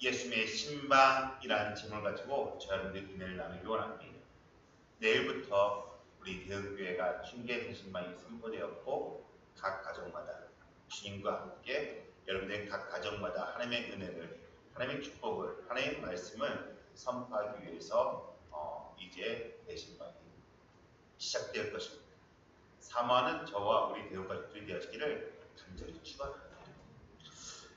예수님의 신방이라는 제목을 가지고 저여러분들 은혜를 나누기 원합니다. 내일부터 우리 대흥교회가 춘계 신방이 선포되었고 각 가정마다 주님과 함께 여러분들 각 가정마다 하나님의 은혜를, 하나님의 축복을, 하나님의 말씀을 선포하기 위해서 이제 대신방이 시작될 것입니다. 사모하는 저와 우리 대흥 가족들이 되어지기를 간절히 축원합니다.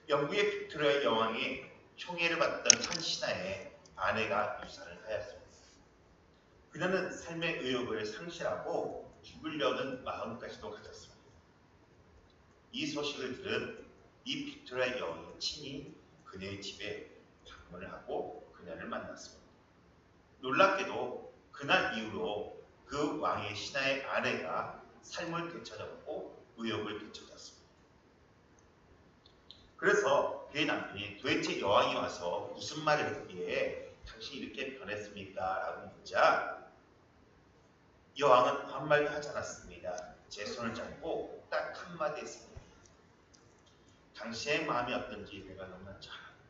영국의 빅토리아 여왕이 총애를 받던 한 신하의 아내가 유산을 하였습니다. 그녀는 삶의 의욕을 상실하고 죽으려는 마음까지도 가졌습니다. 이 소식을 들은 이 빅토리아 여왕이 친히 그녀의 집에 방문을 하고 그녀를 만났습니다. 놀랍게도 그날 이후로 그 왕의 신하의 아내가 삶을 되찾았고 의욕을 되찾았습니다. 그래서 그의 남편이 도대체 여왕이 와서 무슨 말을 했기에 당신이 이렇게 변했습니까? 라고 묻자 여왕은 아무 말도 하지 않았습니다. 제 손을 잡고 딱 한마디 했습니다. 당신의 마음이 어떤지 내가 너무나 잘 압니다.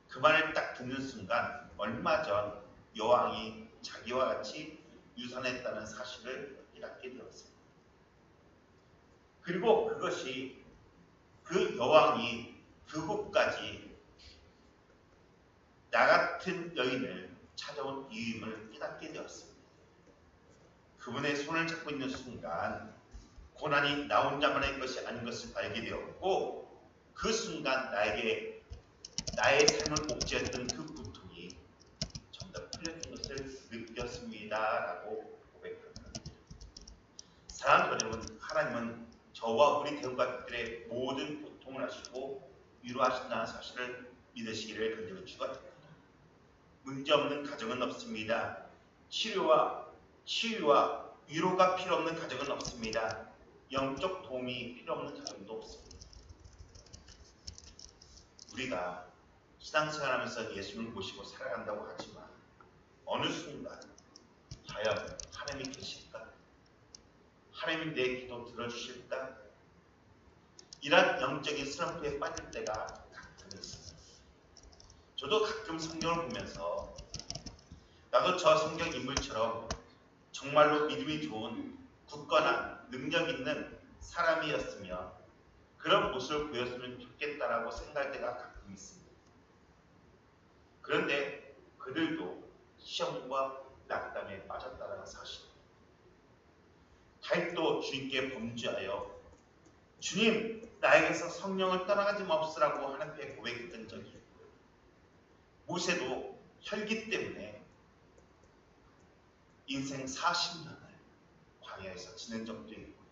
그 말을 딱 듣는 순간 얼마 전 여왕이 자기와 같이 유산했다는 사실을 깨닫게 되었습니다. 그리고 그것이 그 여왕이 그곳까지 나 같은 여인을 찾아온 이유임을 깨닫게 되었습니다. 그분의 손을 잡고 있는 순간 고난이 나 혼자만의 것이 아닌 것을 알게 되었고 그 순간 나에게 나의 삶을 옥죄했던 그 고통이 전부 다 풀렸던 것을 느꼈습니다. 라고 고백합니다. 사랑하는 여러분, 하나님은 저와 우리 대흥가족들의 모든 고통을 하시고 위로하신다는 사실을 믿으시기를 간절히 축원합니다. 문제없는 가정은 없습니다. 치유와 위로가 필요 없는 가정은 없습니다. 영적 도움이 필요 없는 가정도 없습니다. 우리가 신앙생활하면서 예수님을 모시고 살아간다고 하지만 어느 순간 과연 하나님이 계실까? 하나님이 내 기도 들어주실까? 이런 영적인 슬럼프에 빠질 때가 가끔 있습니다. 저도 가끔 성경을 보면서 나도 저 성경 인물처럼 정말로 믿음이 좋은 굳건한 능력 있는 사람이었으며 그런 모습을 보였으면 좋겠다라고 생각할 때가 가끔 있습니다. 그런데 그들도 시험과 낙담에 빠졌다는 사실. 다윗도 주님께 범죄하여 주님 나에게서 성령을 떠나가지 마옵소서라고 하나님께 고백했던 적이 있고요. 모세도 혈기 때문에 인생 40년을 광야에서 지낸 적도 있고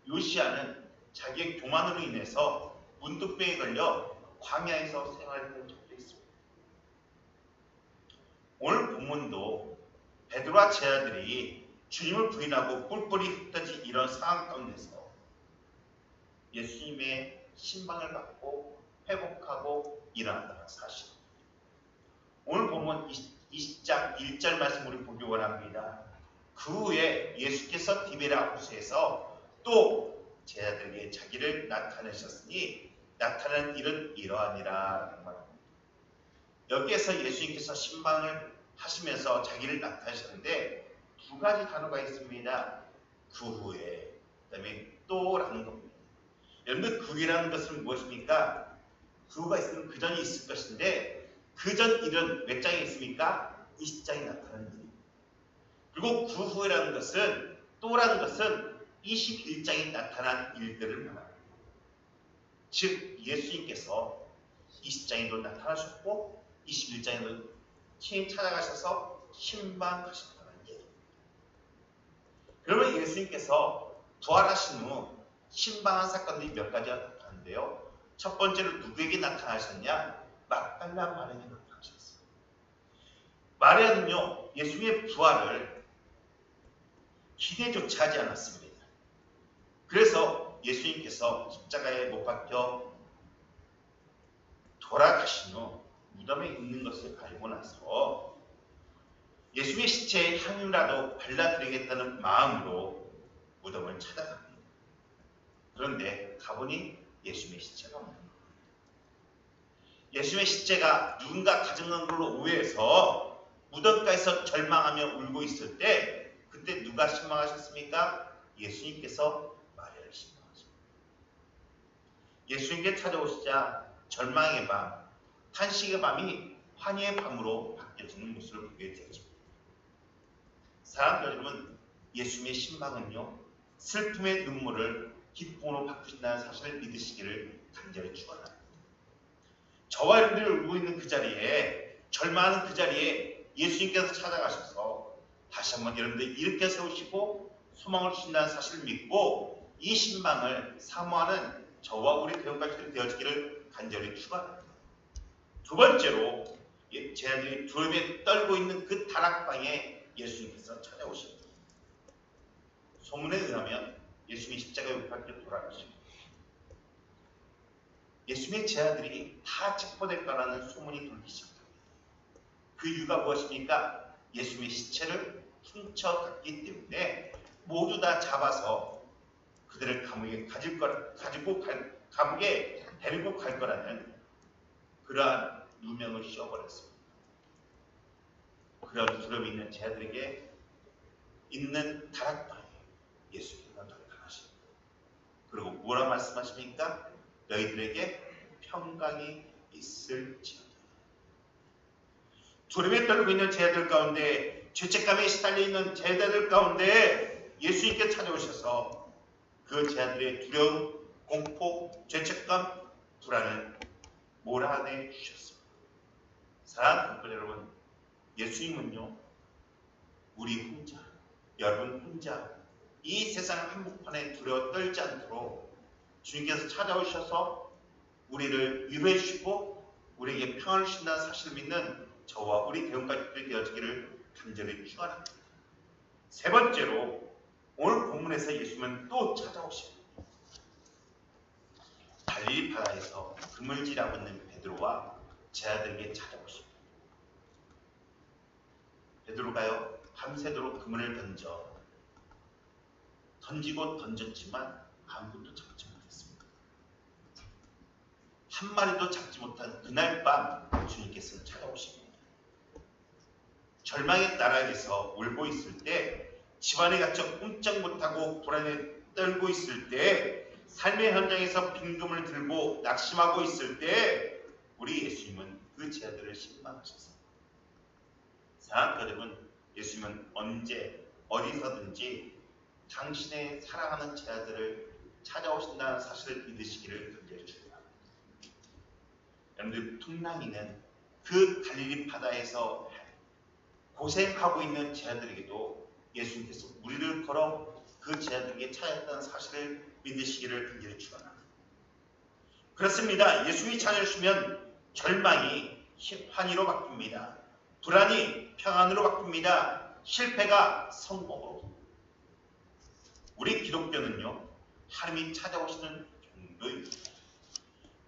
요시야는 자기의 교만으로 인해서 문둥병에 걸려 광야에서 생활했던 적도 있습니다. 오늘 본문도 베드로와 제자들이 주님을 부인하고 뿔뿔이 흩어진 이런 상황 가운데서 예수님의 신방을 받고 회복하고 일어난다는 사실. 오늘 본문 20장 1절 말씀 우리 보기 원합니다. 그 후에 예수께서 디베랴 호수에서 또 제자들에게 자기를 나타내셨으니 나타나는 일은 이러하니라. 여기에서 예수님께서 신방을 하시면서 자기를 나타내셨는데 두 가지 단어가 있습니다. 그 후에, 그 다음에 또라는 겁니다. 여러분들 그 후라는 것은 무엇입니까? 그 후가 있으면 그 전이 있을 것인데 그 전 일은 몇 장에 있습니까? 20장에 나타나는 일입니다. 그리고 그 후라는 것은 또라는 것은 21장에 나타난 일들을 말합니다. 즉 예수님께서 20장에도 나타나셨고 21장에도 친히 찾아가셔서 신방하셨다는 얘기입니다. 그러면 예수님께서 부활하신 후 신방한 사건들이 몇 가지가 나타나는데요. 첫 번째로 누구에게 나타나셨냐? 막달라 마리아에게 나타나셨어요. 마리아는요 예수님의 부활을 기대조차 하지 않았습니다. 그래서 예수님께서 십자가에 못 박혀 돌아가신 후 무덤에 있는 것을 알고 나서 예수님의 시체에 향유라도 발라드리겠다는 마음으로 무덤을 찾아갑니다. 그런데 가보니 예수님의 시체가 없는 거예요. 예수님의 십자가 누군가 가져간 걸로 오해해서 무덤가에서 절망하며 울고 있을 때 그때 누가 신방하셨습니까? 예수님께서 마리아를 신방하셨습니다. 예수님께 찾아오시자 절망의 밤, 탄식의 밤이 환희의 밤으로 바뀌어지는 모습을 보게 되었습니다. 사랑하는 여러분, 예수님의 신방은요, 슬픔의 눈물을 기쁨으로 바꾸신다는 사실을 믿으시기를 간절히 축원합니다. 저와 여러분들이 울고 있는 그 자리에, 절망하는 그 자리에 예수님께서 찾아가셔서 다시 한번 여러분들 일으켜 세우시고 소망을 주신다는 사실을 믿고 이 신방을 사모하는 저와 우리 대원가족들이 되어지기를 간절히 축원합니다. 두 번째로 제 아들이 두려움에 떨고 있는 그 다락방에 예수님께서 찾아오십니다. 소문에 의하면 예수님이 십자가에 못 박혀 돌아가십니다. 예수님의 제 아들이 다 체포될 거라는 소문이 돌기 시작합니다. 그 이유가 무엇입니까? 예수님의 시체를 훔쳐갔기 때문에 모두 다 잡아서 그들을 감옥에 감옥에 데리고 갈 거라는 그러한 누명을 씌워버렸습니다. 그런 두려움이 있는 제 아들에게 있는 다락방에 예수님께서 나타나십니다. 그리고 뭐라 말씀하십니까? 너희들에게 평강이 있을지어다. 두려움에 떨고 있는 제 아들 가운데, 죄책감에 시달려 있는 제 아들 가운데 예수님께 찾아오셔서 그 제 아들의 두려움, 공포, 죄책감, 불안을 몰아내 주셨습니다. 사랑하는 분들 여러분, 예수님은요, 우리 혼자, 여러분 혼자 이 세상 한복판에 두려워 떨지 않도록 주님께서 찾아오셔서 우리를 위로해 주시고 우리에게 평안을 주신다는 사실을 믿는 저와 우리 대원가족들이 되어지기를 간절히 축원합니다. 세 번째로 오늘 본문에서 예수님은 또 찾아오십니다. 갈릴리 바다에서 그물질하고 있는 베드로와 제 아들에게 찾아오십니다. 베드로가요, 밤새도록 그물을 던지고 던졌지만 아무것도 잡지 못했습니다. 한 마리도 잡지 못한 그날 밤 주님께서 찾아오십니다. 절망의 나라에서 울고 있을 때, 집안에 갇혀 꼼짝 못하고 불안에 떨고 있을 때, 삶의 현장에서 빈금을 들고 낙심하고 있을 때 우리 예수님은 그 제 아들을 신방하셨습니다. 사랑하는 여러분, 예수님은 언제 어디서든지 당신의 사랑하는 제 아들을 찾아오신다는 사실을 믿으시기를 간절히 축원합니다. 여러분들, 풍랑이는 그 갈릴리 바다에서 고생하고 있는 제 아들에게도 예수님께서 무리를 걸어 그 제 아들에게 찾아왔다는 사실을 믿으시기를 간절히 축원합니다. 그렇습니다. 예수님이 찾아주시면 절망이 환희로 바뀝니다. 불안이 평안으로 바뀝니다. 실패가 성공으로. 우리 기독교는요, 하나님이 찾아오시는 정도입니다.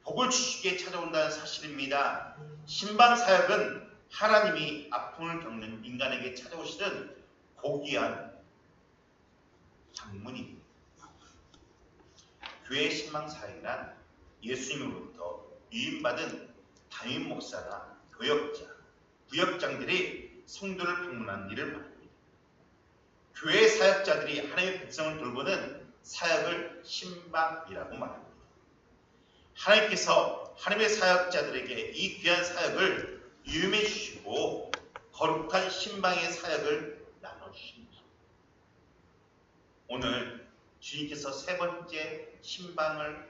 복을 주시기에 찾아온다는 사실입니다. 신방사역은 하나님이 아픔을 겪는 인간에게 찾아오시는 고귀한 방문입니다. 교회 신방사역이란 예수님으로부터 유임받은 담임 목사나 교역자, 부역장들이 성도를 방문하는 일을 말합니다. 교회 사역자들이 하나님의 백성을 돌보는 사역을 신방이라고 말합니다. 하나님께서 하나님의 사역자들에게 이 귀한 사역을 유임해 주시고 거룩한 신방의 사역을 나눠주십니다. 오늘 주님께서 세 번째 신방을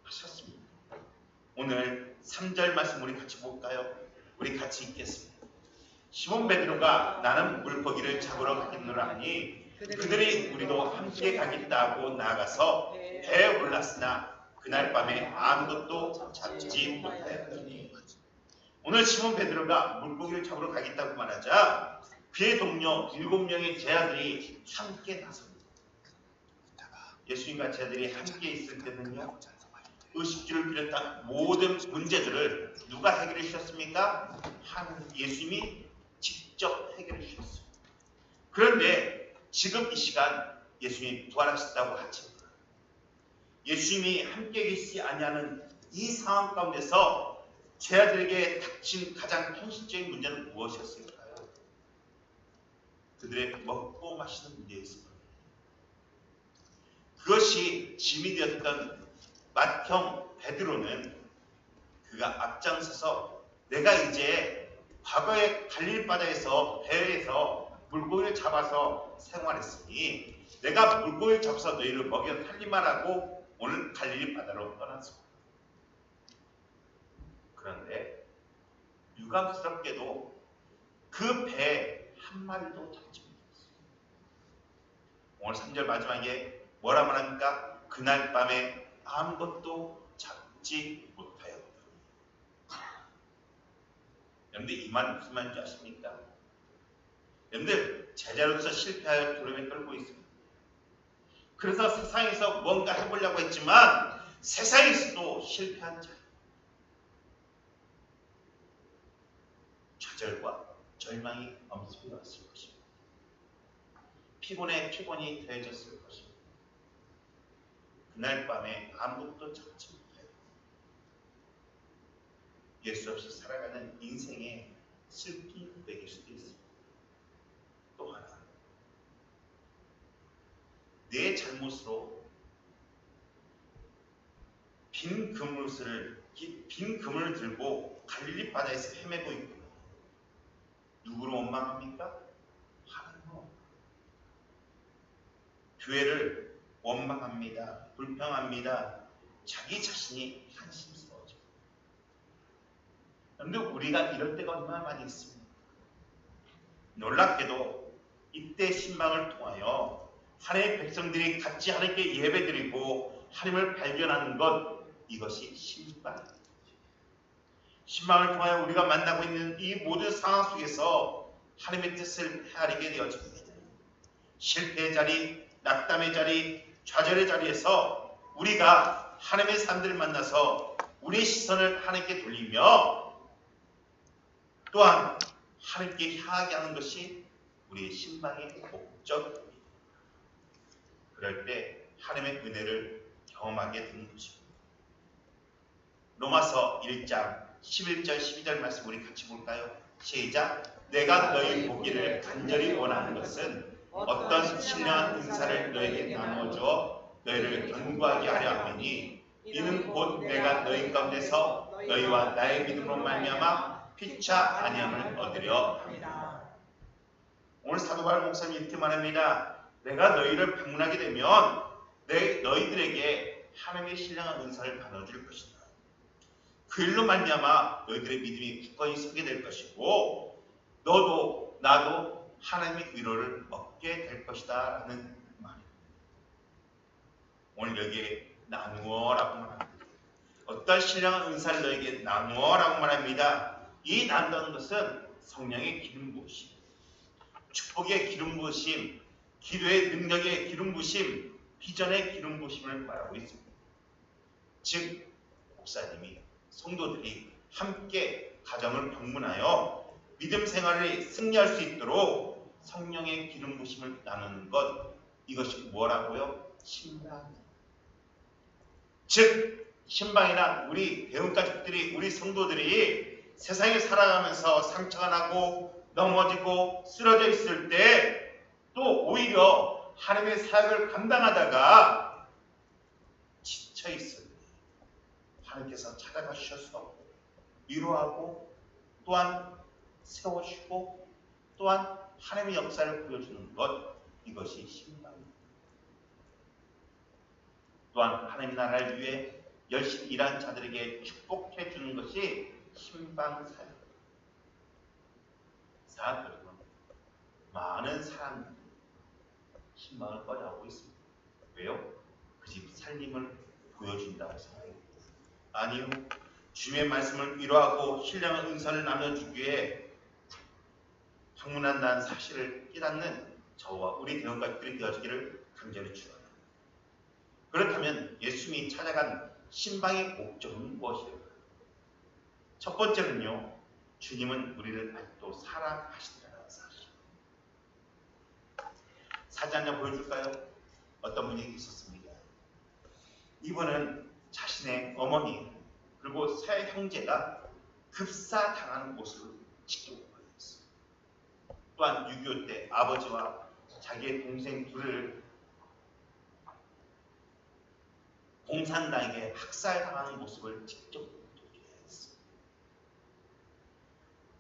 하셨습니다. 오늘 3절 말씀 우리 같이 볼까요? 우리 같이 읽겠습니다. 시몬 베드로가 나는 물고기를 잡으러 가겠노라 하니 그들이 우리도 함께 가겠다 하고 나아가서 배에 올랐으나 그날 밤에 아무것도 잡지 못하였더니. 오늘 시몬 베드로가 물고기를 잡으러 가겠다고 말하자 그의 동료 7명의 제 아들이 함께 나섭니다. 예수님과 제 아들이 함께 있을 때는요, 의식주를 비롯한 모든 문제들을 누가 해결해 주셨습니까? 예수님이 직접 해결해 주셨습니다. 그런데 지금 이 시간 예수님이 부활하셨다고 하지만 예수님이 함께 계시지 아니하는 이 상황 가운데서 제 아들에게 닥친 가장 현실적인 문제는 무엇이었을까요? 그들의 먹고 마시는 문제였습니다. 그것이 짐이 되었던 맏형 베드로는 그가 앞장서서 내가 이제 과거에 갈릴 바다에서 배에서 물고기를 잡아서 생활했으니 내가 물고기를 잡아서 너희를 먹여 살리만 하고 오늘 갈릴 바다로 떠났습니다. 그런데 유감스럽게도 그 배 한 마리도 잡지 못했어요. 오늘 3절 마지막에 뭐라 말합니까? 그날 밤에 아무것도 잡지 못하였다. 여러분들 이 말 무슨 말인지 아십니까? 여러분들 제자로서 실패하여 두려움에 떨고 있습니다. 그래서 세상에서 뭔가 해보려고 했지만 세상에서도 실패한 자, 좌절과 절망이 엄습해 왔을 것입니다. 피곤에 피곤이 더해졌을 것입니다. 그날 밤에 아무것도 잡지 못해요. 예수 없이 살아가는 인생의 슬픈 고백일 수도 있습니다. 또 하나, 내 잘못으로 빈 그물을 들고 갈릴리 바다에서 헤매고 있구나. 누구를 원망합니까? 하나님으로. 교회를 원망합니다. 불평합니다. 자기 자신이 한심스러워져. 그런데 우리가 이럴 때가 얼마나 많이 있습니까? 놀랍게도 이때 신방을 통하여 하나님의 백성들이 같이 하나님께 예배드리고 하나님을 발견하는 것, 이것이 신방입니다. 신방을 통하여 우리가 만나고 있는 이 모든 상황 속에서 하나님의 뜻을 헤아리게 되어집니다. 실패의 자리, 낙담의 자리, 좌절의 자리에서 우리가 하나님의 사람들을 만나서 우리의 시선을 하나님께 돌리며 또한 하나님께 향하게 하는 것이 우리의 신방의 목적입니다. 그럴 때 하나님의 은혜를 경험하게 되는 것입니다. 로마서 1장 11절 12절 말씀 우리 같이 볼까요? 시작! 내가 너희 보기를 간절히 원하는 것은 어떤 신령한 은사를 너에게 나누어주어 너희를 견고하게 하려 함이니 이는 곧 내가 너희 가운데서 너희와 나의 믿음으로 말미암아 피차 안위함을 얻으려 합니다. 오늘 사도 바울 목사님이 이렇게 말합니다. 내가 너희를 방문하게 되면 너희들에게 하나님의 신령한 은사를 나눠줄 것이다. 그 일로 말미암아 너희들의 믿음이 굳건히 서게 될 것이고 너도 나도 하나님의 위로를 얻게 될 것이다 라는 말입니다. 오늘 여기에 나누어라고 말합니다. 어떤 신령한 은사를 너에게 나누어라고 말합니다. 이 나눈다는 것은 성령의 기름 부으심, 축복의 기름 부으심, 기도의 능력의 기름 부으심, 비전의 기름 부으심을 말하고 있습니다. 즉 목사님이 성도들이 함께 가정을 방문하여 믿음 생활을 승리할 수 있도록 성령의 기름 부으심을 나누는 것, 이것이 뭐라고요? 신방. 즉 신방이란 우리 배움가족들이, 우리 성도들이 세상에 살아가면서 상처가 나고 넘어지고 쓰러져 있을 때 또 오히려 하나님의 사역을 감당하다가 지쳐 있을 때 하나님께서 찾아가 주셔서 위로하고 또한 세워주고 또한 하나님의 역사를 보여주는 것, 이것이 신방입니다. 또한 하나님의 나라를 위해 열심히 일하는 자들에게 축복해 주는 것이 신방 사역입니다. 사역은 많은 사람들이 신방을 꺼려하고 있습니다. 왜요? 그 집 살림을 보여준다고 생각해요. 아니요. 주님의 말씀을 위로하고 신령한 은사를 나눠주기에 방문한다는 사실을 깨닫는 저와 우리 대원가족들이 되어지기를 간절히 축원합니다. 그렇다면 예수님이 찾아간 신방의 목적은 무엇일까요? 첫 번째는요, 주님은 우리를 아직도 사랑하신다는 사실. 사진 한 장 보여줄까요? 어떤 분이 있었습니다. 이분은 자신의 어머니 그리고 세 형제가 급사당하는 모습을 지켜보고 있었어요. 또한 6.25 때 아버지와 자기의 동생 둘을 공산당에게 학살당하는 모습을 직접 보게 했어요.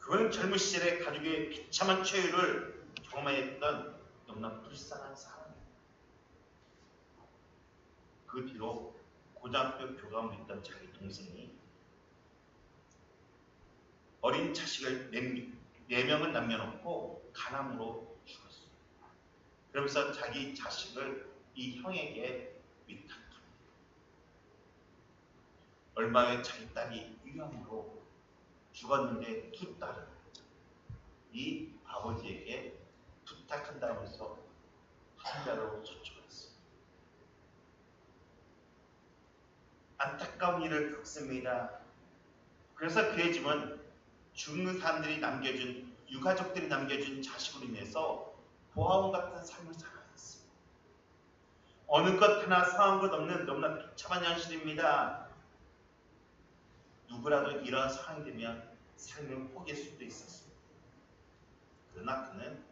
그는 젊은 시절에 가족의 비참한 처유를 경험했던 너무나 불쌍한 사람이에요. 그 뒤로 고등학교 교감을 했던 자기 동생이 어린 자식을 4명을 남겨놓고 간암으로 죽었어요. 그러면서 자기 자식을 이 형에게 위탁합니다. 얼마 후에 자기 딸이 위암으로 죽었는데 두 딸은 이 아버지에게 부탁한다고 해서 한자로 초청했어요. 안타까운 일을 겪습니다. 그래서 그의 집은 죽는 사람들이 남겨준, 유가족들이 남겨준 자식으로 인해서 보아원 같은 삶을 살아야 했어요. 어느 것 하나 상한 것 없는 너무나 비참한 현실입니다. 누구라도 이런 상황이 되면 삶을 포기할 수도 있었습니다. 그러나 그는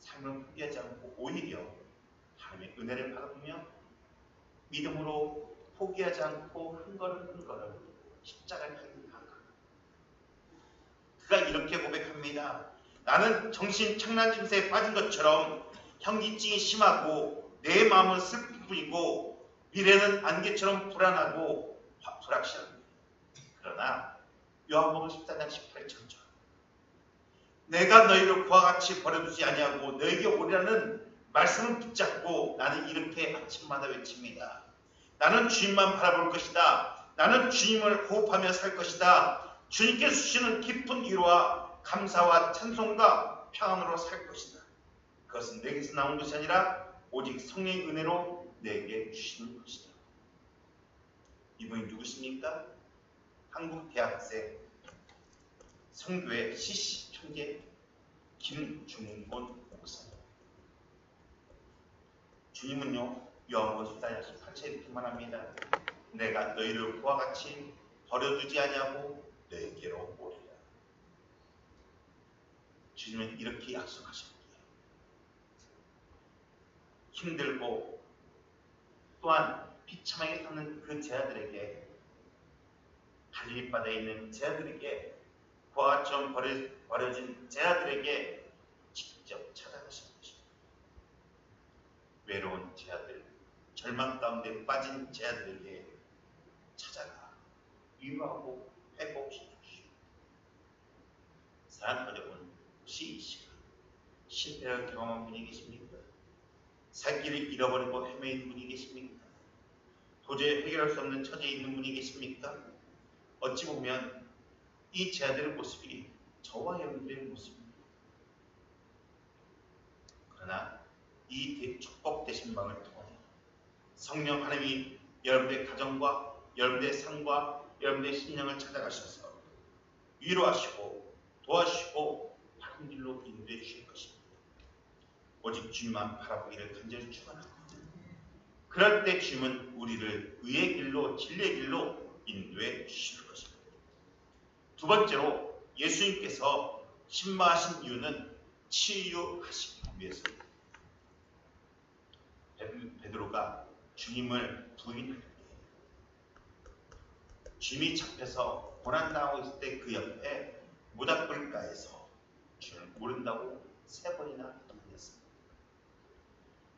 삶을 포기하지 않고 오히려 하나님의 은혜를 받으며 믿음으로 포기하지 않고 한 걸음 한 걸음 십자가를 향해 나아가. 그가 이렇게 고백합니다. 나는 정신 착란 증세에 빠진 것처럼 현기증이 심하고 내 마음은 슬픈 뿐이고 미래는 안개처럼 불안하고 불확실합니다. 그러나 요한복음 14장 18절처럼 내가 너희를 그와 같이 버려두지 아니하고 너에게 오리라는 말씀을 붙잡고 나는 이렇게 아침마다 외칩니다. 나는 주님만 바라볼 것이다. 나는 주님을 호흡하며 살 것이다. 주님께 주시는 깊은 위로와 감사와 찬송과 평안으로 살 것이다. 그것은 내게서 나온 것이 아니라 오직 성령의 은혜로 내게 주시는 것이다. 이분이 누구십니까? 한국 대학생 성교회 CC 총재 김중곤 목사님. 주님은요, 요한복음 14장 18절에 이렇게 말합니다. 내가 너희를 그와 같이 버려두지 아니하고 너에게로 오리라. 주님은 이렇게 약속하십니다. 힘들고 또한 비참하게 사는 그 제자들에게, 갈릴리 바다에 있는 제자들에게, 그와 같이 버려진 제자들에게 직접 찾아가신 것입니다. 외로운 제자들, 절망 가운데 빠진 제자들에게 찾아가 위로하고 회복시키십시오. 사랑하는 여러분, 혹시 이 시간 실패를 경험한 분이 계십니까? 살 길을 잃어버리고 헤매이는 분이 계십니까? 도저히 해결할 수 없는 처지에 있는 분이 계십니까? 어찌 보면 이 제자들의 모습이 저와 여러분들의 모습입니다. 그러나 이 축복되신 마음을 통해 성령 하나님이 여러분의 가정과 여러분의 삶과 여러분의 심령을 찾아가셔서 위로하시고 도와주시고 바른 길로 인도해 주실 것입니다. 오직 주님만 바라보기를 간절히 축원합니다. 그럴 때 주님은 우리를 의의 길로 진리의 길로 인도해 주실 것입니다. 두 번째로 예수님께서 신방하신 이유는 치유하시기 위해서입니다. 베드로가 주님을 부인할 때, 주님이 잡혀서 고난당하고 있을 때 그 옆에 모닥불가에서 주님을 모른다고 3번이나 부인했습니다.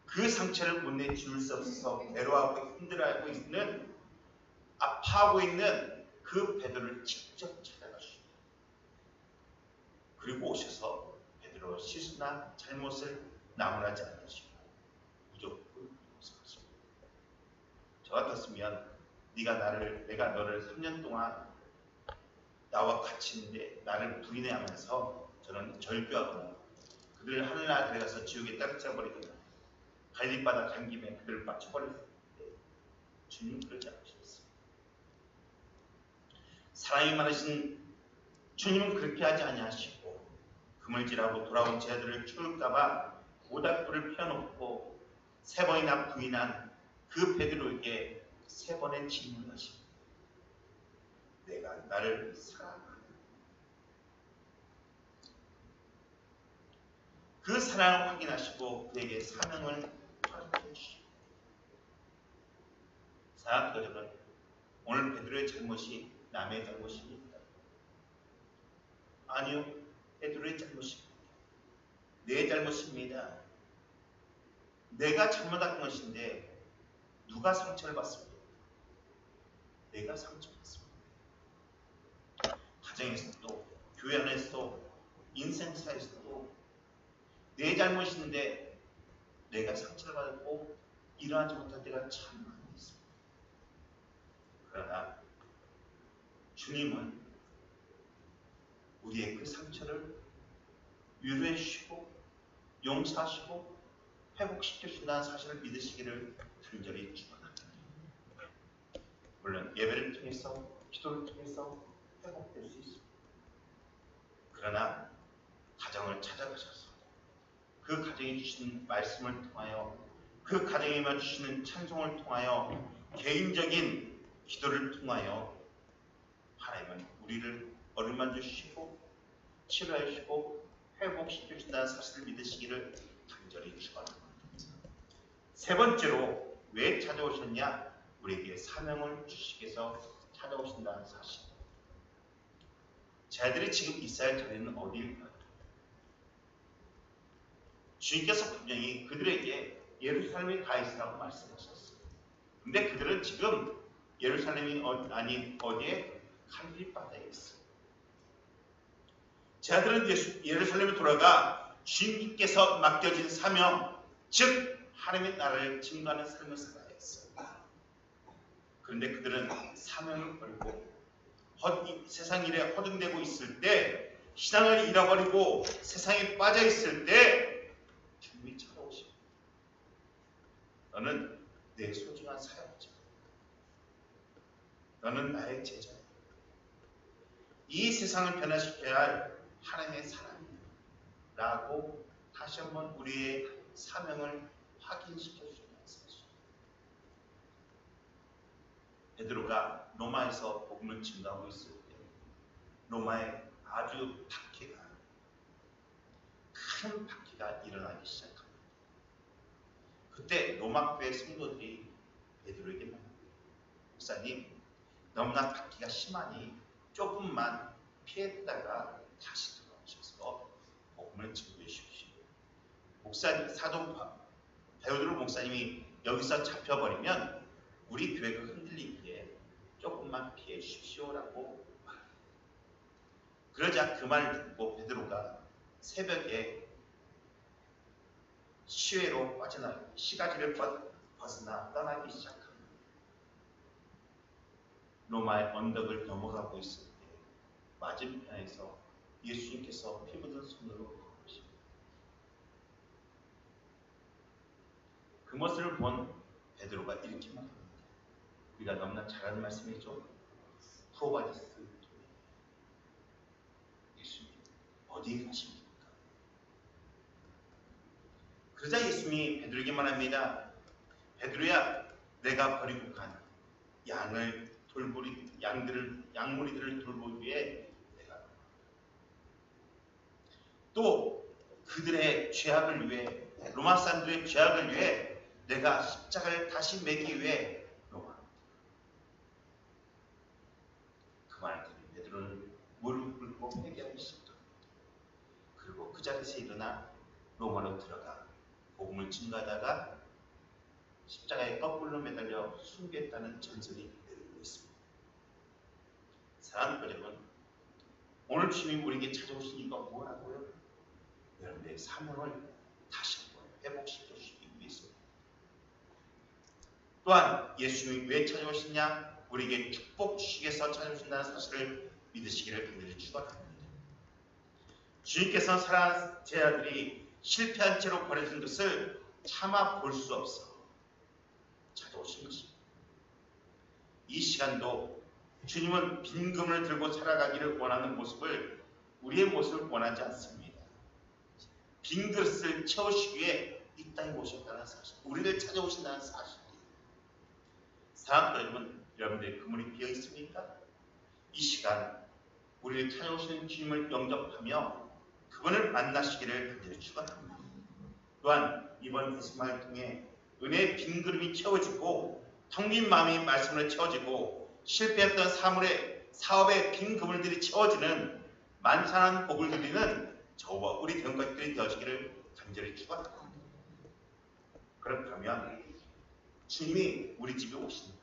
그 상처를 못 내줄 수 없어서 괴로워하고 힘들어하고 있는, 아파하고 있는 그 베드로를 직접 찾아가십니다. 그리고 오셔서 베드로 실수나 잘못을 나무라지 않으시고 무조건 용서하십니다. 저 같았으면 내가 너를 3년 동안 나와 같이 있는데 나를 부인해하면서 저는 절규하거나 그들을 하늘나라 데려가서 지옥에 떨어뜨려버리거나 갈릴바다 간 김에 그들을 맞춰버릴 때 주님 그러지 않으셨습니다. 사랑이 많으신 주님은 그렇게 하지 아니하시고 그물질하고 돌아온 제자들을 죽을까봐 모닥불을 피워놓고 3번이나 부인한 그 베드로에게 3번의 질문을 하십니다. 내가 나를 사랑하느냐? 그 사랑을 확인하시고 그에게 사명을 가르쳐 주시고. 사랑하는 여러분, 오늘 베드로의 잘못이 남의 잘못입니까? 아니요, 베드로의 잘못입니다. 내 잘못입니다. 내가 잘못한 것인데 누가 상처를 받습니까? 내가 상처받습니다. 가정에서도, 교회 안에서도, 인생사에서도 내 잘못인데 내가 상처를 받고 일어나지 못할 때가 참 많이 있습니다. 그러나 주님은 우리의 그 상처를 위로해 주시고 용서하시고 회복시켜 준다는 사실을 믿으시기를 간절히 축원합니다. 물론 예배를 통해서, 기도를 통해서 회복될 수 있습니다. 그러나 가정을 찾아가셔서 그 가정에 주시는 말씀을 통하여, 그 가정에만 주시는 찬송을 통하여, 개인적인 기도를 통하여 하나님은 우리를 어루만져 주시고 치료해 주시고 회복시켜 준다는 사실을 믿으시기를 간절히 축원합니다. 세 번째로 왜 찾아오셨냐? 우리에게 사명을 주시기 위해서 찾아오신다는 사실. 자들이 지금 이스라엘 자리는 어디일까요? 주님께서 분명히 그들에게 예루살렘에 가 있으라고 말씀하셨어요. 근데 그들은 지금 예루살렘이 아닌 어디에? 갈릴리 바다에 있어요. 자들은 예루살렘에 돌아가 주님께서 맡겨진 사명, 즉 하나님의 나라를 증거하는 삶을 살아야 했어요. 그런데 그들은 사명을 버리고 세상 일에 허둥대고 있을 때, 신앙을 잃어버리고 세상에 빠져 있을 때 주님이 찾아오십니다. 너는 내 소중한 사역자, 너는 나의 제자야. 이 세상을 변화시켜야 할 하나님의 사람이야 라고 다시 한번 우리의 사명을 확인시켜 주는 사실. 베드로가 로마에서 복음을 증거하고 있을 때 로마에 아주 큰 박해가 일어나기 시작합니다. 그때 로마 교회 성도들이 베드로에게 말합니다. 목사님, 너무나 박해가 심하니 조금만 피했다가 다시 돌아오셔서 복음을 증거해 주십시오. 목사님, 사도 베드로 목사님이 여기서 잡혀버리면 우리 교회가 흔들리기에 조금만 피해 주십시오라고 말합니다. 그러자 그 말을 듣고 베드로가 새벽에 시외로 시가지를 벗어나 떠나기 시작합니다. 로마의 언덕을 넘어가고 있을 때 맞은편에서 예수님께서 피 묻은 손으로 걸으십니다. 그 모습을 본 베드로가 이렇게 말합니다. 우리가 너무나 잘 아는 말씀이죠. 프로바디스, 예수님 어디에 가십니까? 그러자 예수님이 베드로에게 말합니다. 베드로야, 내가 버리고 간 양무리들을 돌보기 위해 내가 또 그들의 죄악을 위해, 로마 사람들의 죄악을 위해 내가 십자가를 다시 매기 위해 로마. 그 말을 들은 베드로는 무릎 꿇고 회개하기 시작합니다. 그리고 그 자리에서 일어나 로마로 들어가 복음을 증거하다가 십자가에 거꾸로 매달려 순교했다는 전설이 내리고 있습니다. 사랑하는 여러분, 오늘 주님이 우리에게 찾아오신 이유가 뭐라고요? 여러분의 사명을 다시 한번 회복시켜 주시기 위해서입니다. 또한 예수님이 왜 찾아오시냐? 우리에게 축복 주시기 위해서 찾아오신다는 사실을 믿으시기를 간절히 축원합니다. 주님께서 사랑하는 제 아들이 실패한 채로 버려진 것을 차마 볼 수 없어 찾아오신 것입니다. 이 시간도 주님은 빈금을 들고 살아가기를 원하는 모습을, 우리의 모습을 원하지 않습니다. 빈 그릇을 채우시기 위해 이 땅에 오셨다는 사실, 우리를 찾아오신다는 사실이에요. 사랑하는 여러분, 여러분들의 그물이 비어 있습니까? 이 시간 우리를 찾아오시는 주님을 영접하며 그분을 만나시기를 간절히 축원합니다. 또한 이번 게시판을 통해 은혜의 빈 그릇이 채워지고 텅 빈 마음이 말씀으로 채워지고 실패했던 사업의 빈 그물들이 채워지는 만찬한 복을 누리는 저와 우리 대원가족들이 되어지기를 간절히 축원합니다. 그렇다면 주님이 우리 집에 오신다.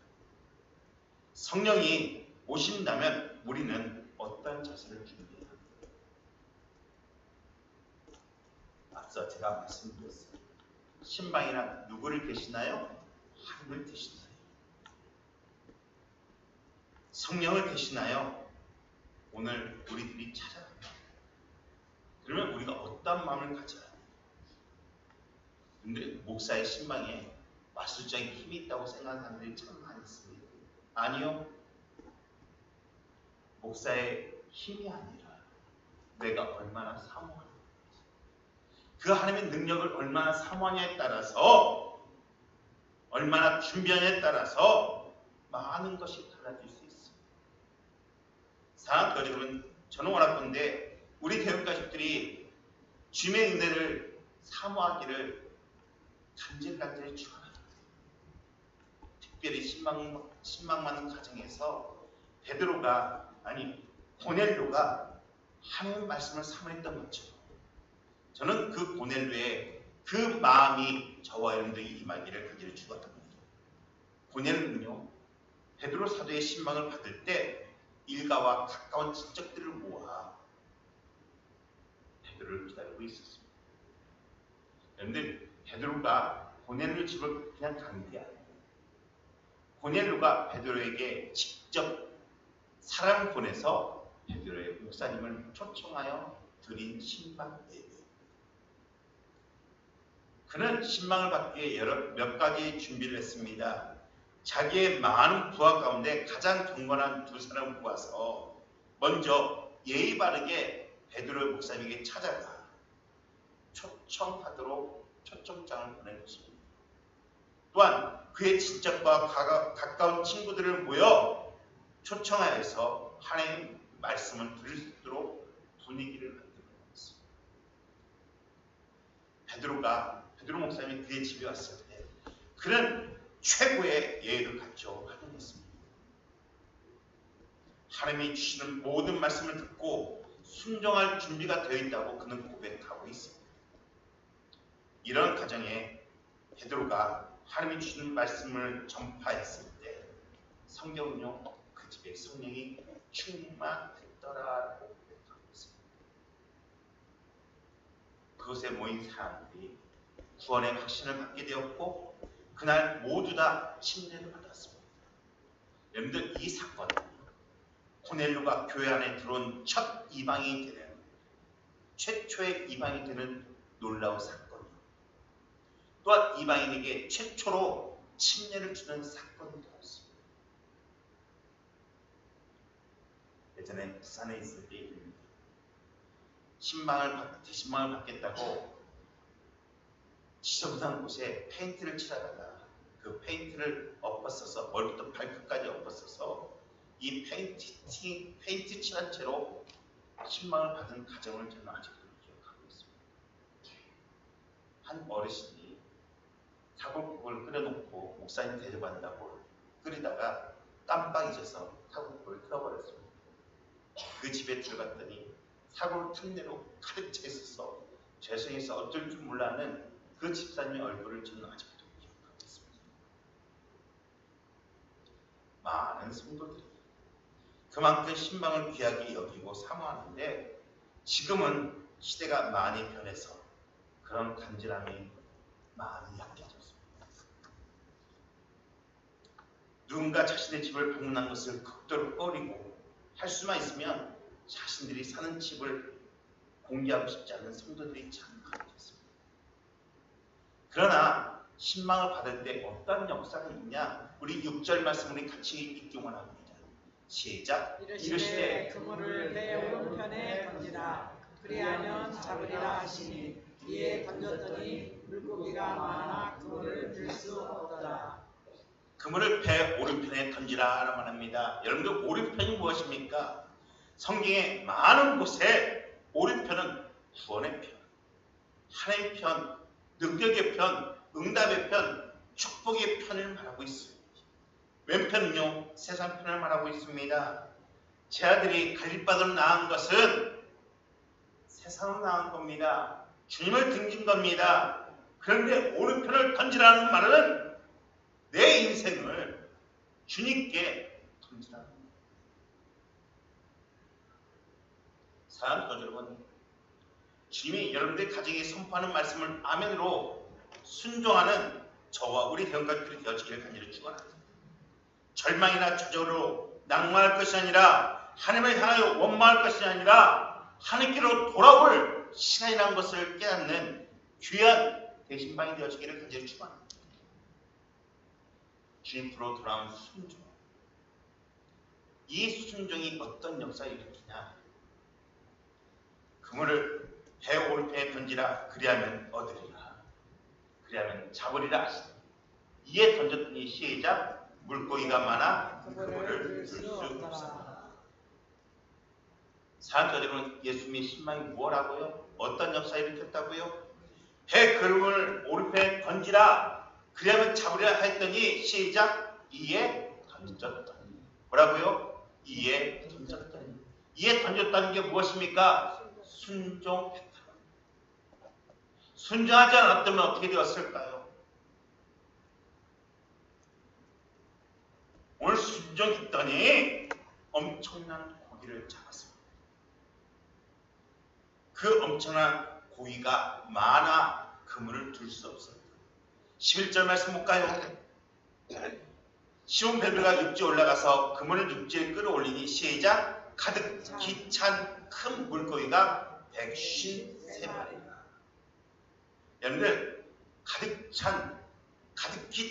성령이 오신다면 우리는 어떤 자세를 준비해야 합니까? 앞서 제가 말씀드렸어요. 신방이란 누구를 대신하여? 하나님을 대신하여. 성령을 대신하여 오늘 우리들이 찾아갑니다. 그러면 우리가 어떤 마음을 가져야 합니까? 근데 목사의 신방에 마술적인 힘이 있다고 생각하는 사람들이 참 많이 있습니다. 아니요. 목사의 힘이 아니라 내가 얼마나 사모하는 그 하나님의 능력을 얼마나 사모하냐에 따라서 얼마나 준비하냐에 따라서 많은 것이 달라질 수 있습니다. 사랑하는 여러분, 저는 원하건대 우리 대원가족들이 주님의 은혜를 사모하기를 간절히 축원합니다. 특별히 신방 많은 가정에서 베드로가 고넬료가 하나님 말씀을 사모했던 것처럼 저는 그 고넬료의 그 마음이 저와 여러분들이 임하기를 간절히 축원합니다. 고넬료는요, 베드로 사도의 신방을 받을 때 일가와 가까운 친척들을 모아 베드로를 기다리고 있었습니다. 여러분들, 베드로가 고넬료 집을 그냥 간 게 아니에요. 고넬료가 베드로에게 직접 사람을 보내서 베드로의 목사님을 초청하여 드린 신방 예배. 그는 신방을 받기 위해 몇 가지 준비를 했습니다. 자기의 많은 부하 가운데 가장 경건한 두 사람을 모아서 먼저 예의 바르게 베드로의 목사님에게 찾아가 초청하도록 초청장을 보내줬습니다. 또한 그의 친척과 가까운 친구들을 모여 초청하여서 하나님 말씀을 들을 수 있도록 분위기를 만들어냈습니다. 베드로 목사님이 그의 집에 왔을 때 그는 최고의 예의를 갖춰 활동했습니다. 하나님이 주시는 모든 말씀을 듣고 순종할 준비가 되어 있다고 그는 고백하고 있습니다. 이런 가정에 베드로가 하나님이 주시는 말씀을 전파했을 때 성경은요, 그 집에 성령이 충만했더라고 고백하고 있습니다. 그곳에 모인 사람들이 구원의 확신을 받게 되었고 그날 모두 다 침례를 받았습니다. 여러분들, 이 사건은 고넬료가 교회 안에 들어온 첫 이방인이 되는 최초의 이방인이 되는 놀라운 사건이고 또한 이방인에게 최초로 침례를 주는 사건이 되었습니다. 예전에 부산에 있을 때 일입니다. 대신방을 받겠다고 지저분한 곳에 페인트를 칠하다가 그 페인트를 엎었어서 머리부터 발끝까지 엎었어서 이 페인트 칠한 채로 신방을 받은 가정을 저는 아직도 기억하고 있습니다. 한 어르신이 사골국을 끓여놓고 목사님 대접한다고 끓이다가 깜빡 잊어서 사골국을 틀어버렸습니다. 그 집에 들어갔더니 사골 틈내로 가득 차 있어서 죄송해서 어쩔 줄 몰라는 그 집사님의 얼굴을 저는 아직도 기억하고 있습니다. 많은 성도들이 그만큼 신방을 귀하게 여기고 사모하는데 지금은 시대가 많이 변해서 그런 간절함이 많이 약해졌습니다. 누군가 자신의 집을 방문한 것을 극도로 꺼리고 할 수만 있으면 자신들이 사는 집을 공개하고 싶지 않은 성도들이 참 많겠습니다. 그러나 신방을 받을 때 어떤 역사가 있냐? 우리 6절 말씀을 같이 읽기 원합니다. 시작. 이르시되 그물을 내 오른편에 던지라. 그리하면 잡으리라 하시니 이에 던졌더니 물고기가 많아 그물을 들 수 없더라. 그물을 배 오른편에 던지라 라고 말합니다. 여러분들, 오른편이 무엇입니까? 성경의 많은 곳에 오른편은 구원의 편, 하나님의 편, 능력의 편, 응답의 편, 축복의 편을 말하고 있습니다. 왼편은요, 세상 편을 말하고 있습니다. 제 아들이 갈릴바도로 나은 것은 세상으로 나은 겁니다. 주님을 등진 겁니다. 그런데 오른편을 던지라는 말은 내 인생을 주님께 던지라는 겁니다. 사랑하는 성도 여러분, 주님이 여러분들의 가정에 선포하는 말씀을 아멘으로 순종하는 저와 우리 대원가족들이 되어지기를 간절히 축원합니다. 절망이나 좌절로 낭만할 것이 아니라 하나님을 향하여 원망할 것이 아니라 하나님께로 돌아올 시간이라는 것을 깨닫는 귀한 대신방이 되어지기를 간절히 축원합니다. 주님으로 돌아온 순종. 이 순종이 어떤 역사를 일으키냐? 그물을 배 오른편에 던지라, 그리하면 얻으리라, 그리하면 잡으리라 하시니 이에 던졌더니 시작, 물고기가 많아 그물을 들 수 없다. 사랑하는 여러분, 예수님의 신망이 무엇라고요? 어떤 역사를 일으켰다고요? 배 그물을 오른편에 던지라, 그리하면 잡으리라 했더니 시작, 이에 던졌더니. 뭐라고요? 이에 던졌더니. 이에 던졌다는 게 무엇입니까? 순종했다. 순종하지 않았다면 어떻게 되었을까요? 오늘 순종했더니 엄청난 고기를 잡았습니다. 그 엄청난 고기가 많아 그물을 들 수 없었다. 11절 말씀 볼까요? 시몬 베드로가 육지에 올라가서 그물을 육지에 끌어올리니 시작, 가득히 찬 큰 물고기가 153마리라. 여러분들, 가득히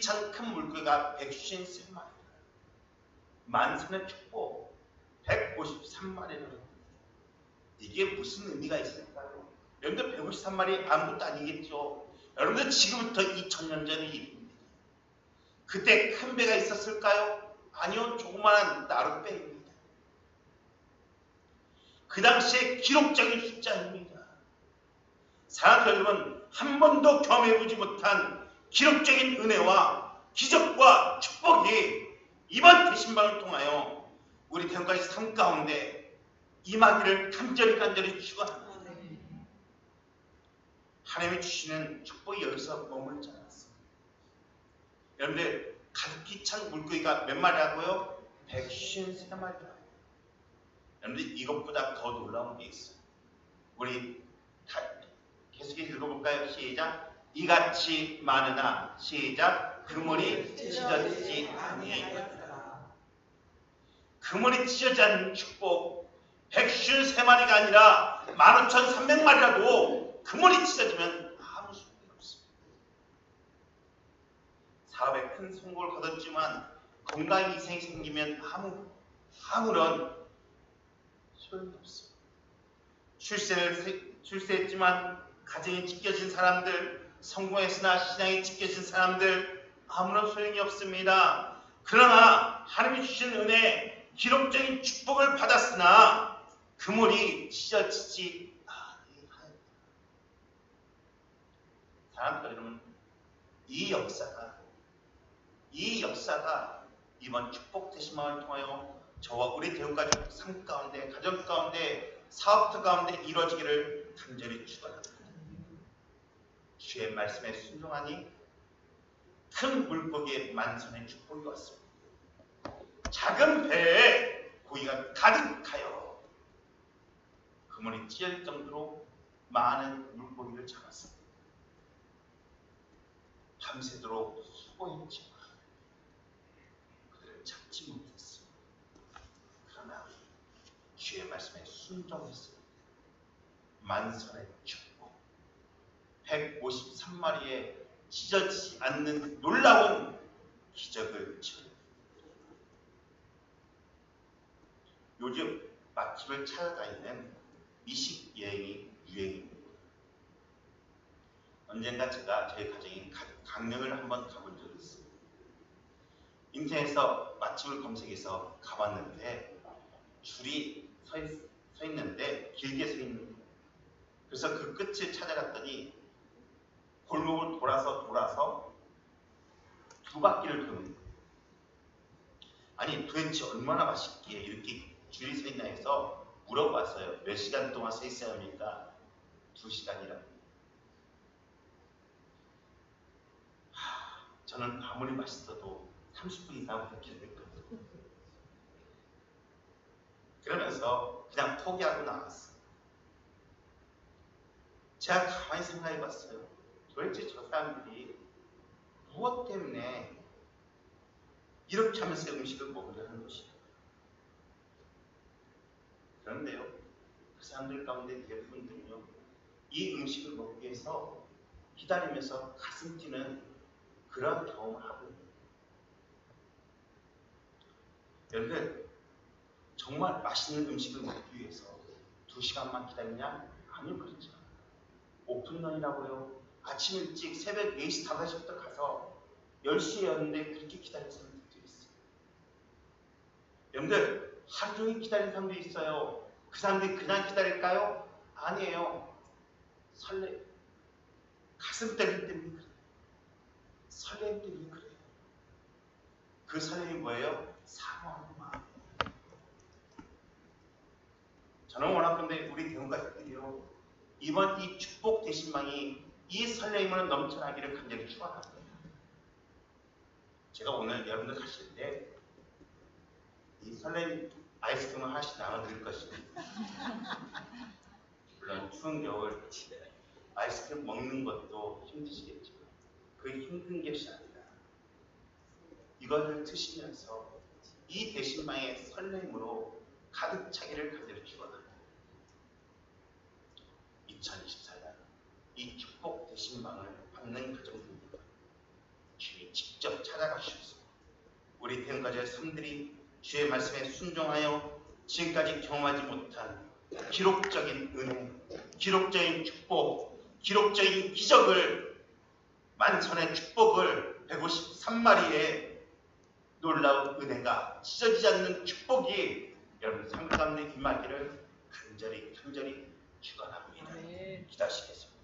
찬 큰 물고기가 153마리라. 만선의 축복 153마리를. 이게 무슨 의미가 있을까요? 여러분들 153마리 아무것도 아니겠죠. 여러분들 지금부터 2000년 전의 일입니다. 그때 큰 배가 있었을까요? 아니요, 조그마한 나룻배입니다. 그 당시에 기록적인 숫자입니다. 사랑하는 여러분, 한 번도 경험해보지 못한 기록적인 은혜와 기적과 축복이 이번 대신방을 통하여 우리 대원가족 삶 가운데 임하기를 간절히 축원합니다. 하나님이 주시는 축복이 여기서 머물지 않았습니다. 여러분들, 가득히 찬 물고기가 몇 마리라고요? 153마리라고요. 여러분들, 이것보다 더 놀라운 게 있어요. 우리 계속해서 읽어볼까요? 시작. 이같이 많으나 시작, 그물이 찢어지지 아니하였더라. 그물이 찢어지지 않는 축복. 153마리가 아니라 15,300마리라도 그물이 찢어지면 아무 소용이 없습니다. 사업에 큰 성공을 거뒀지만 건강 이상이 생기면 아무런 소용이 없습니다. 출세했지만 가정이 찢겨진 사람들, 성공했으나 신앙이 찢겨진 사람들 아무런 소용이 없습니다. 그러나 하나님이 주신 은혜, 기록적인 축복을 받았으나 그물이 찢어지지 아니하였다. 사랑하는 여러분, 이 역사가 이번 축복 대신방을 통하여 저와 우리 대원가족 삶 가운데, 가정 가운데, 사업터 가운데 이루어지기를 간절히 축원합니다. 주의 말씀에 순종하니 큰 물고기에 만선의 축복이 왔습니다. 작은 배에 고기가 가득하여 그물이 찢어질 정도로 많은 물고기를 잡았습니다. 밤새도록 수고했지만 그들을 잡지 못했습니다. 그러나 주의 말씀에 순종했습니다. 만선의 축복, 153마리에 찢어지지 않는 놀라운 기적을 지었습니다. 요즘 맛집을 찾아다니는 미식 여행이 유행입니다. 언젠가 제가 저희 가정이 강릉을 한번 가본 적이 있습니다. 인터넷에서 맛집을 검색해서 가봤는데 줄이 서 있는데 길게 서 있는 거예요. 그래서 그 끝을 찾아갔더니 골목을 돌아서 두 바퀴를 도는 거예요. 아니 도대체 얼마나 맛있기에 이렇게 줄이 서 있나 해서 물어봤어요. 몇 시간 동안 서 있어야 합니까? 2시간이라고. 저는 아무리 맛있어도 30분 이상 걷기를 했거든요. 그러면서 그냥 포기하고 나왔어요. 제가 가만히 생각해 봤어요. 도대체 저 사람들이 무엇 때문에 이렇게 하면서 음식을 먹으려 하는 것일까? 그런데요, 그 사람들 가운데 대부분들은요, 이 음식을 먹기 위해서 기다리면서 가슴 뛰는 그런 경험을 하고 있는 거예요. 여러분들, 정말 맛있는 음식을 먹기 위해서 2시간만 기다리냐? 아니요, 그렇지 않아요. 오픈런이라고요. 아침 일찍 새벽 4시, 5시부터 가서 10시에 였는데 그렇게 기다리는 사람들도 있어요. 여러분들, 하루 종일 기다리는 사람도 있어요. 그 사람들이 그냥 기다릴까요? 아니에요. 설레. 가슴 떨리기 때문에 그래요. 설레기 때문에 그래요. 그 설렘이 뭐예요? 사모하는 마음. 저는 원하건대 우리 대원가족들이요, 이번 이 축복 대신망이 이 설렘으로 넘쳐나기를 간절히 축원합니다. 제가 오늘 여러분들 가실 때 이 설렘 아이스크림을 하나씩 나눠드릴 것입니다. 물론 추운 겨울 아이스크림 먹는 것도 힘드시겠지만 그 힘든 것이 아니라 이것을 드시면서 이 대신망의 설렘으로 가득 차기를 간절히 축원합니다. 2024년 이 축복 대신망을 받는 가정들입니다. 주님 직접 찾아가셔서 우리 대원가족의 삶들이 주의 말씀에 순종하여 지금까지 경험하지 못한 기록적인 은혜, 기록적인 축복, 기록적인 기적을, 만천의 축복을 153마리의 놀라운 은혜가 찢어지지 않는 축복이 여러분 삶 가운데 임하기를 간절히 축원합니다. 기도하시겠습니다.